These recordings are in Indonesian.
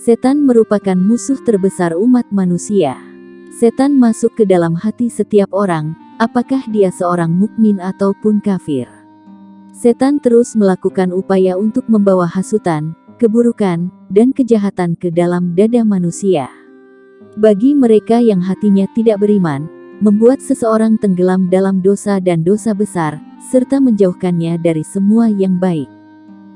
Setan merupakan musuh terbesar umat manusia. Setan masuk ke dalam hati setiap orang, apakah dia seorang mukmin ataupun kafir. Setan terus melakukan upaya untuk membawa hasutan, keburukan, dan kejahatan ke dalam dada manusia. Bagi mereka yang hatinya tidak beriman, membuat seseorang tenggelam dalam dosa dan dosa besar, serta menjauhkannya dari semua yang baik.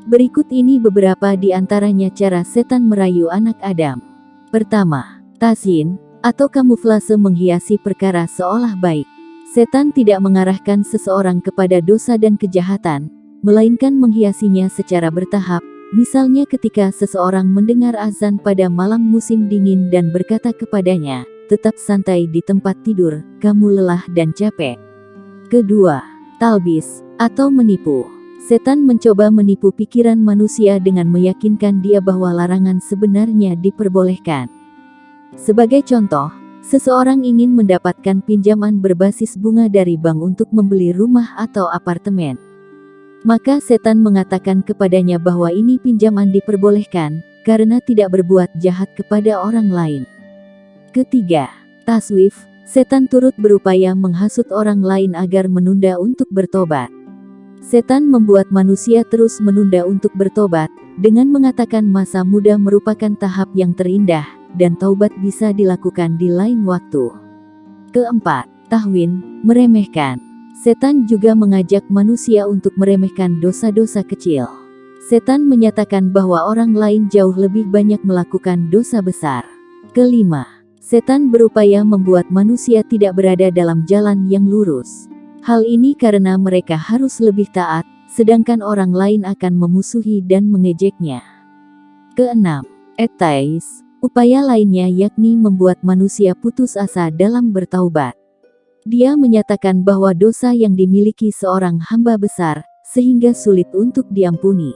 Berikut ini beberapa di antaranya cara setan merayu anak Adam. Pertama, tazyin, atau kamuflase menghiasi perkara seolah baik. Setan tidak mengarahkan seseorang kepada dosa dan kejahatan, melainkan menghiasinya secara bertahap, misalnya ketika seseorang mendengar azan pada malam musim dingin dan berkata kepadanya, "Tetap santai di tempat tidur, kamu lelah dan capek." Kedua, talbis, atau menipu. Setan mencoba menipu pikiran manusia dengan meyakinkan dia bahwa larangan sebenarnya diperbolehkan. Sebagai contoh, seseorang ingin mendapatkan pinjaman berbasis bunga dari bank untuk membeli rumah atau apartemen. Maka setan mengatakan kepadanya bahwa ini pinjaman diperbolehkan, karena tidak berbuat jahat kepada orang lain. Ketiga, taswif. Setan turut berupaya menghasut orang lain agar menunda untuk bertobat. Setan membuat manusia terus menunda untuk bertobat, dengan mengatakan masa muda merupakan tahap yang terindah, dan taubat bisa dilakukan di lain waktu. Keempat, tahwin, meremehkan. Setan juga mengajak manusia untuk meremehkan dosa-dosa kecil. Setan menyatakan bahwa orang lain jauh lebih banyak melakukan dosa besar. Kelima, setan berupaya membuat manusia tidak berada dalam jalan yang lurus. Hal ini karena mereka harus lebih taat, sedangkan orang lain akan memusuhi dan mengejeknya. Keenam, etais, upaya lainnya yakni membuat manusia putus asa dalam bertaubat. Dia menyatakan bahwa dosa yang dimiliki seorang hamba besar, sehingga sulit untuk diampuni.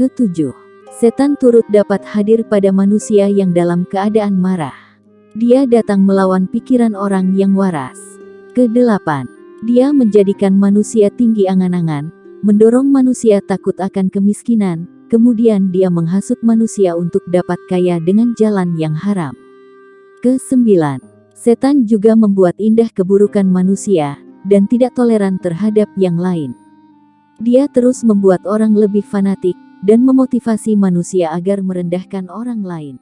Ketujuh, setan turut dapat hadir pada manusia yang dalam keadaan marah. Dia datang melawan pikiran orang yang waras. Kedelapan, dia menjadikan manusia tinggi angan-angan, mendorong manusia takut akan kemiskinan, kemudian dia menghasut manusia untuk dapat kaya dengan jalan yang haram. Kesembilan, setan juga membuat indah keburukan manusia, dan tidak toleran terhadap yang lain. Dia terus membuat orang lebih fanatik, dan memotivasi manusia agar merendahkan orang lain.